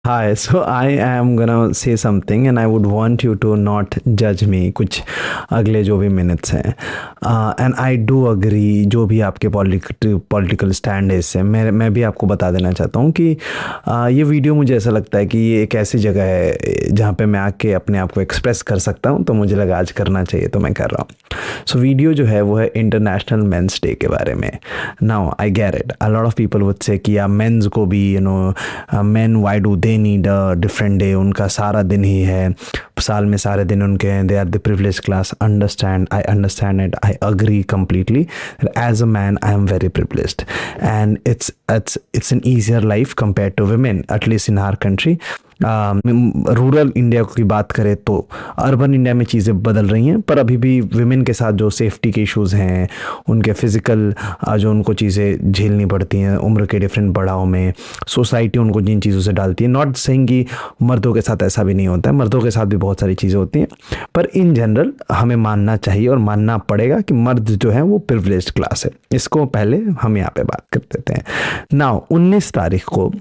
Hi, so I am gonna say something and I would want you to not judge me कुछ अगले जो भी minutes हैं। And I do agree जो भी आपके पॉलिटिकल स्टैंड है इससे मैं भी आपको बता देना चाहता हूँ कि ये वीडियो मुझे ऐसा लगता है कि ये एक ऐसी जगह है जहाँ पे मैं आके अपने आप को एक्सप्रेस कर सकता हूँ, तो मुझे लगा आज करना चाहिए तो मैं कर रहा हूँ। सो वीडियो जो है वो है इंटरनेशनल मेंस डे के बारे में। Now I get it, a lot of people would say कि या मेंस को भी main why do they need a different day, उनका सारा दिन ही है, साल में सारे दिन उनके हैं, they are the privilege class. Understand, I understand it, I agree completely. As a man I am very privileged and it's an easier life compared to women, at least in our country. Rural India की बात करें तो urban India में चीज़ें बदल रही हैं, पर अभी भी विमेन के साथ जो सेफ्टी के इश्यूज़ हैं, उनके फिज़िकल जो उनको चीज़ें झेलनी पड़ती हैं उम्र के डिफरेंट पड़ाव में, सोसाइटी उनको जिन चीज़ों से डालती है। नॉट सेइंग कि मर्दों के साथ ऐसा भी नहीं होता है, मर्दों के साथ भी बहुत सारी चीज़ें होती हैं, पर इन जनरल हमें मानना चाहिए और मानना पड़ेगा कि मर्द जो है वो प्रिविलेज्ड क्लास है। इसको पहले हम यहाँ पे बात कर देते हैं। नाउ 19 तारीख को,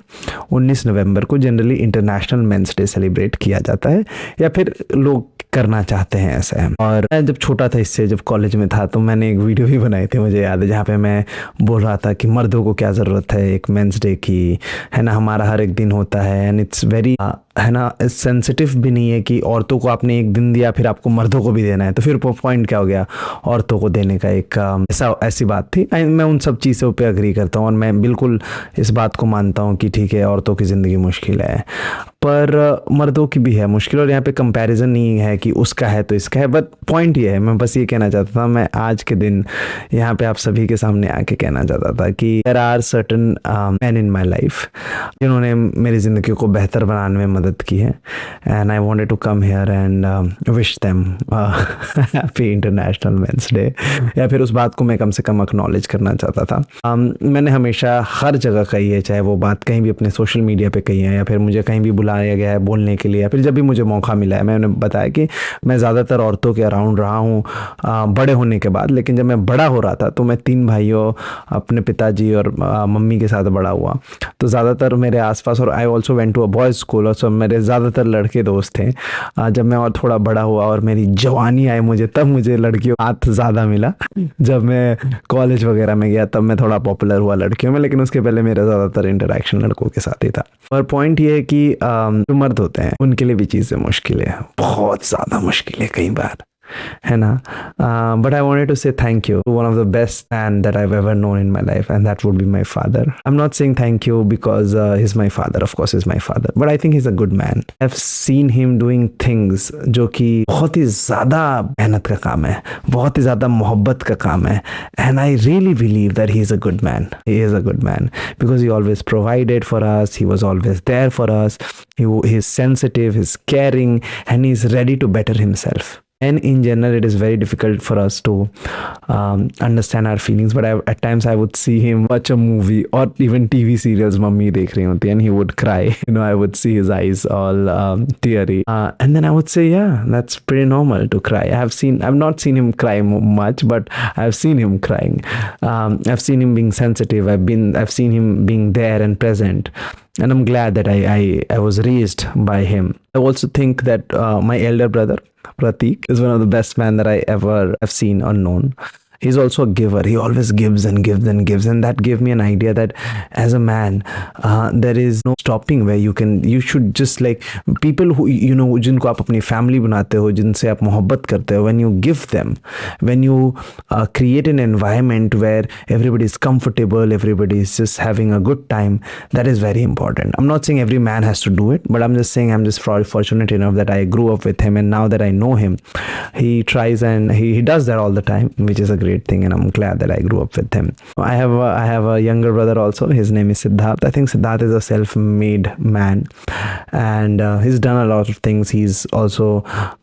19 नवंबर को generally international men's day celebrate किया जाता है, या फिर लोग करना चाहते हैं ऐसा है। और मैं जब छोटा था, इससे जब कॉलेज में था, तो मैंने एक वीडियो भी बनाई थी मुझे याद है, जहाँ पे मैं बोल रहा था कि मर्दों को क्या ज़रूरत है एक मेंस डे की, है ना, हमारा हर एक दिन होता है एंड इट्स वेरी, है ना, सेंसिटिव भी नहीं है कि औरतों को आपने एक दिन दिया फिर आपको मर्दों को भी देना है, तो फिर पॉइंट क्या हो गया औरतों को देने का। एक ऐसी बात थी। मैं उन सब चीज़ों पे अग्री करता हूँ और मैं बिल्कुल इस बात को मानता हूँ कि ठीक है, औरतों की ज़िंदगी मुश्किल है, पर मर्दों की भी है मुश्किल, और यहाँ पे कंपैरिजन नहीं है कि उसका है तो इसका है। बट पॉइंट ये है, मैं बस ये कहना चाहता था, मैं आज के दिन यहाँ पे आप सभी के सामने आके कहना चाहता था कि there are certain man in my life जिन्होंने मेरी ज़िंदगी को बेहतर बनाने में मदद की है, and I wanted to come here and wish them happy international men's day, या फिर उस बात को मैं कम से कम एक्नॉलेज करना चाहता था। मैंने हमेशा हर जगह कही है, चाहे वो बात कहीं भी अपने सोशल मीडिया पे कही है, या फिर मुझे कहीं भी बुलाया गया है बोलने के लिए, या फिर जब भी मुझे मौका मिला है, मैंने बताया कि मैं ज़्यादातर औरतों के अराउंड रहा हूँ बड़े होने के बाद। लेकिन जब मैं बड़ा हो रहा था तो मैं 3 भाइयों, अपने पिताजी और मम्मी के साथ बड़ा हुआ, तो ज़्यादातर मेरे आसपास, और I also went to a boys school, और सब मेरे ज़्यादातर लड़के दोस्त थे। जब मैं और थोड़ा बड़ा हुआ और मेरी जवानी आई मुझे, तब मुझे लड़कियों का हाथ ज़्यादा मिला। जब मैं कॉलेज वगैरह में गया तब मैं थोड़ा पॉपुलर हुआ लड़कियों में, लेकिन उसके पहले मेरा ज़्यादातर इंटरेक्शन लड़कों के साथ ही था। और पॉइंट ये है कि जो मर्द होते हैं उनके लिए भी चीज़ें मुश्किल है, बहुत ज़्यादा मुश्किल है कई बार, है ना। But I wanted to say thank you to one of the best man that I've ever known in my life, and that would be my father. I'm not saying thank you because he's my father, of course he's my father, but I think he's a good man. I've seen him doing things जो कि बहुत ही ज़्यादा मेहनत का काम है, बहुत ही ज़्यादा मोहब्बत का काम है, and I really believe that he is a good man. He is a good man because he always provided for us, he was always there for us, he's sensitive, he's caring, and he's ready to better himself. And in general, it is very difficult for us to understand our feelings. But at times, I would see him watch a movie or even TV serials. Mummy dekh rahi hoti, and he would cry. I would see his eyes all teary, and then I would say, "Yeah, that's pretty normal to cry." I've not seen him cry much, but I've seen him crying. I've seen him being sensitive. I've seen him being there and present. And I'm glad that I was raised by him. I also think that my elder brother Pratik is one of the best men that I ever have seen or known. He's also a giver. He always gives and gives and gives, and that gave me an idea that as a man, there is no stopping where you should just like people who जिनको आप अपनी family बनाते हो, जिनसे आप मोहब्बत करते हो, when you give them, when you create an environment where everybody is comfortable, everybody is just having a good time, that is very important. I'm not saying every man has to do it, but I'm just saying I'm just fortunate enough that I grew up with him, and now that I know him, he tries and he does that all the time, which is a great thing, and I'm glad that I grew up with him. I have a younger brother also. His name is Siddharth. I think Siddharth is a self-made man, and he's done a lot of things. He's also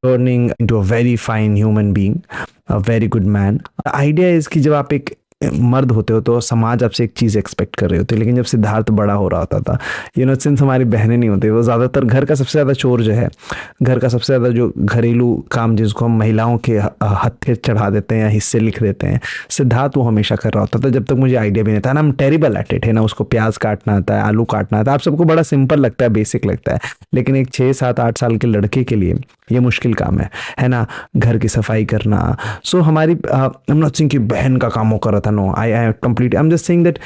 turning into a very fine human being, a very good man. The idea is कि जब आप एक मर्द होते हो तो समाज आपसे एक चीज़ एक्सपेक्ट कर रही होती है। लेकिन जब सिद्धार्थ बड़ा हो रहा होता था, सिंस हमारी बहनें नहीं होती, वो ज़्यादातर घर का सबसे ज़्यादा चोर जो है, घर का सबसे ज़्यादा जो घरेलू काम जिसको हम महिलाओं के हत्थे चढ़ा देते हैं या हिस्से लिख देते हैं, सिद्धार्थ वो हमेशा कर रहा होता था जब तक मुझे आइडिया भी नहीं था ना। हम टेरिबल एट इट है ना, उसको प्याज काटना आता है, आलू काटना आता है, आप सबको बड़ा सिंपल लगता है, बेसिक लगता है, लेकिन एक 6 7 8 साल के लड़के के लिए ये मुश्किल काम है ना, घर की सफाई करना। सो हमारी आई एम नॉट सेइंग कि बहन का काम वो कर रहा था, no, I complete, I am just saying that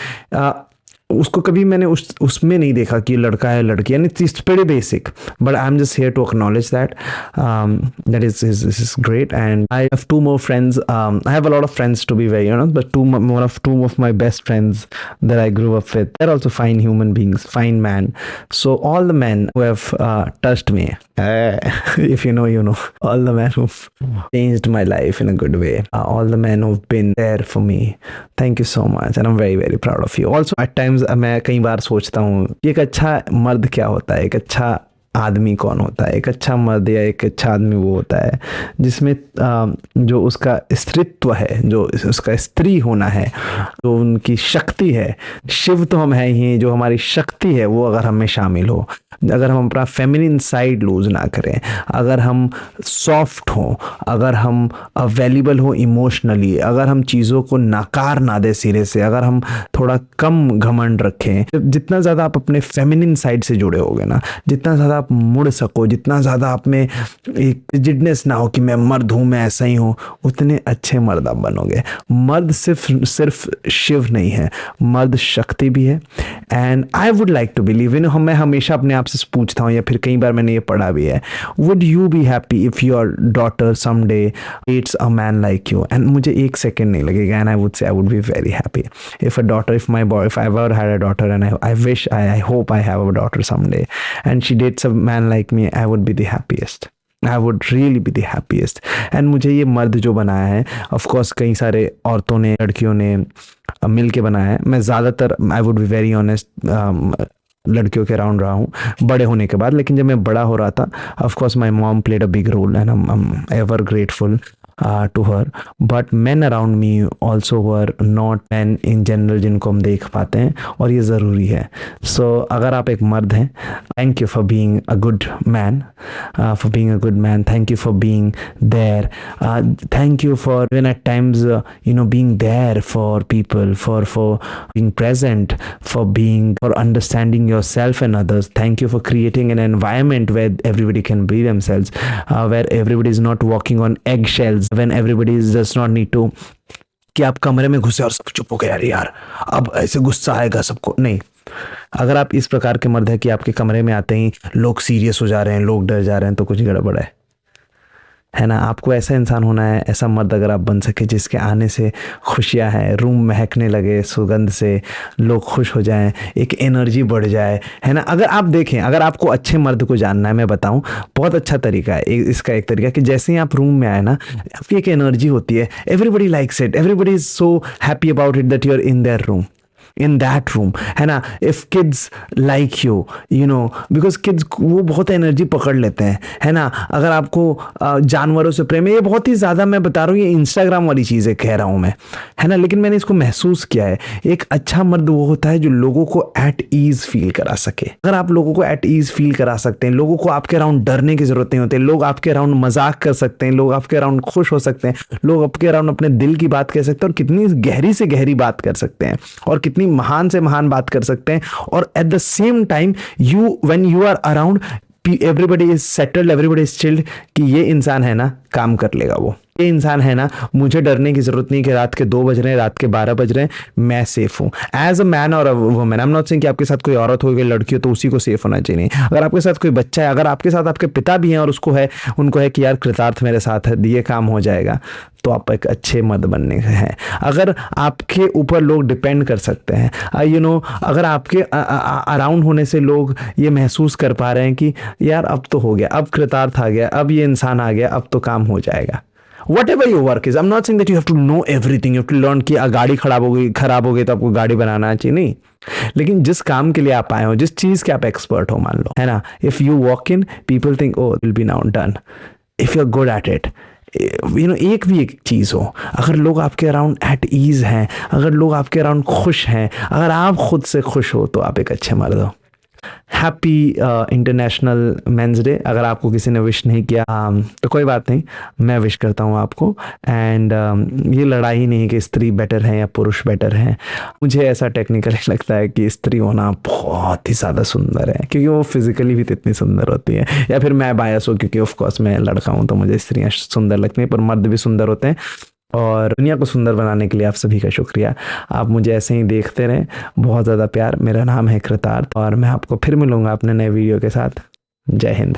उसको कभी मैंने उसमें नहीं देखा कि लड़का है लड़की, यानी it's very basic, but I am just here to acknowledge that that is great. And I have 2 more friends, I have a lot of friends to be very honest, but two of my best friends that I grew up with, they're also fine human beings, fine man. So all the men who have touched me, if you know, you know, all the men who've changed my life in a good way, all the men who've been there for me, thank you so much, and I'm very very proud of you. Also at times मैं कई बार सोचता हूँ कि एक अच्छा मर्द क्या होता है, एक अच्छा आदमी कौन होता है। एक अच्छा मर्द या एक अच्छा आदमी वो होता है जिसमें जो उसका स्त्रीत्व है, जो उसका स्त्री होना है, जो उनकी शक्ति है, शिव तो हम हैं ही, जो हमारी शक्ति है वो अगर हमें शामिल हो, अगर हम अपना फेमिनिन साइड लूज ना करें, अगर हम सॉफ्ट हों, अगर हम अवेलेबल हो इमोशनली, अगर हम चीज़ों को नकार ना दे सिरे से, अगर हम थोड़ा कम घमंड रखें, जितना ज़्यादा आप अपने फेमिनिन साइड से जुड़े होगे ना, जितना ज़्यादा आप मुड़ सको, जितना ज़्यादा आप में एक रिजिडनेस ना हो कि मैं मर्द हूँ, मैं ऐसा ही हूँ, उतने अच्छे मर्द आप बनोगे। मर्द सिर्फ शिव नहीं है, मर्द शक्ति भी है। And I would like to believe, मैं हमेशा अपने आप से पूछता हूँ, या फिर कई बार मैंने ये पढ़ा भी है, would you be happy if your daughter someday dates a man like you? And मुझे एक सेकेंड नहीं लगेगा, and I would say I would be very happy if a daughter, if my boy, if I ever had a daughter, and I wish, I hope I have a daughter someday, and she dates a man like me, I would be the happiest, I would really be the happiest. And मुझे ये मर्द जो बनाया है, of course कई सारे औरतों ने, लड़कियों ने मिल के बनाया है। मैं ज़्यादातर, I would be very honest, लड़कियों के अराउंड रहा हूँ बड़े होने के बाद। लेकिन जब मैं बड़ा हो रहा था, of course my mom played a big role, and I am ever grateful to her, but men around me also were not men in general जिनको हम देख पाते हैं, और ये ज़रूरी है। So अगर आप एक मर्द हैं, thank you for being a good man, thank you for being there, thank you for even at times being there for people, for being present, for understanding yourself and others. Thank you for creating an environment where everybody can be themselves, where everybody is not walking on eggshells, when everybody does not need to कि आप कमरे में घुसे और सब चुप हो गए, यार अब ऐसे गुस्सा आएगा सबको, नहीं। अगर आप इस प्रकार के मर्द हैं कि आपके कमरे में आते ही लोग सीरियस हो जा रहे हैं, लोग डर जा रहे हैं, तो कुछ गड़बड़ है ना। आपको ऐसा इंसान होना है, ऐसा मर्द अगर आप बन सके जिसके आने से खुशियां हैं, रूम महकने लगे सुगंध से, लोग खुश हो जाएं, एक एनर्जी बढ़ जाए, है ना। अगर आप देखें, अगर आपको अच्छे मर्द को जानना है, मैं बताऊं, बहुत अच्छा तरीका है इसका। एक तरीका कि जैसे ही आप रूम में आए ना, आपकी एक एनर्जी होती है, everybody likes it, everybody is so happy about it that you are in their room, in that room, है ना। If kids like you, because kids वो बहुत एनर्जी पकड़ लेते हैं, है ना। अगर आपको जानवरों से प्रेम है, ये बहुत ही ज़्यादा, मैं बता रहा हूँ, ये इंस्टाग्राम वाली चीज़ें कह रहा हूँ मैं, है ना, लेकिन मैंने इसको महसूस किया है। एक अच्छा मर्द वो होता है जो लोगों को एट ईज फील करा सके। अगर आप लोगों को एट ईज फील करा सकते हैं, लोगों को आपके अराउंड डरने की जरूरत नहीं होती, लोग आपके अराउंड मजाक कर सकते हैं, लोग आपके अराउंड खुश हो सकते हैं, लोग आपके अराउंड अपने दिल की बात कह सकते हैं, और कितनी गहरी से गहरी बात कर सकते हैं, और कितनी महान से महान बात कर सकते हैं, और at the same time when you are around, everybody is settled, everybody is chilled, कि ये इंसान है ना, काम कर लेगा वो, ये इंसान है ना, मुझे डरने की जरूरत नहीं कि रात के 2 बज रहे हैं, रात के 12 बज रहे हैं, मैं सेफ हूँ। एज अ मैन और a woman, I am not saying कि आपके साथ कोई औरत हो, कोई लड़की हो तो उसी को सेफ होना चाहिए। अगर आपके साथ कोई बच्चा है, अगर आपके साथ आपके पिता भी हैं और उनको है कि यार कृतार्थ मेरे साथ है, ये काम हो जाएगा, तो आप एक अच्छे मर्द बनने हैं। अगर आपके ऊपर लोग डिपेंड कर सकते हैं, अगर आपके अराउंड होने से लोग ये महसूस कर पा रहे हैं कि यार अब तो हो गया, अब कृतार्थ आ गया, अब ये इंसान आ गया, अब तो काम हो जाएगा। Whatever your work is, I'm not saying that you have to know everything, you have to learn कि गाड़ी खराब हो गई तो आपको गाड़ी बनाना चाहिए, नहीं। लेकिन जिस काम के लिए आप आए हो, जिस चीज़ के आप एक्सपर्ट हो, मान लो, है ना, if you walk in, people think, oh, it will be now done. If you're good at it, एक भी एक चीज़ हो, अगर लोग आपके अराउंड एट ईज़ हैं, अगर लोग आपके अराउंड खुश हैं, अगर आप खुद से खुश हो, तो आप एक अच्छे मर्द हो। Happy international men's day. अगर आपको किसी ने विश नहीं किया तो कोई बात नहीं, मैं विश करता हूँ आपको। एंड ये लड़ाई नहीं कि स्त्री बेटर है या पुरुष बेटर है। मुझे ऐसा टेक्निकली लगता है कि स्त्री होना बहुत ही ज़्यादा सुंदर है, क्योंकि वो फिजिकली भी तो इतनी सुंदर होती है। या फिर मैं बायस हूँ क्योंकि ऑफ कोर्स मैं लड़का हूँ, तो मुझे स्त्रियाँ सुंदर लगती हैं, पर मर्द भी सुंदर होते हैं। और दुनिया को सुंदर बनाने के लिए आप सभी का शुक्रिया। आप मुझे ऐसे ही देखते रहें। बहुत ज़्यादा प्यार। मेरा नाम है कृतार्थ और मैं आपको फिर मिलूंगा अपने नए वीडियो के साथ। जय हिंद।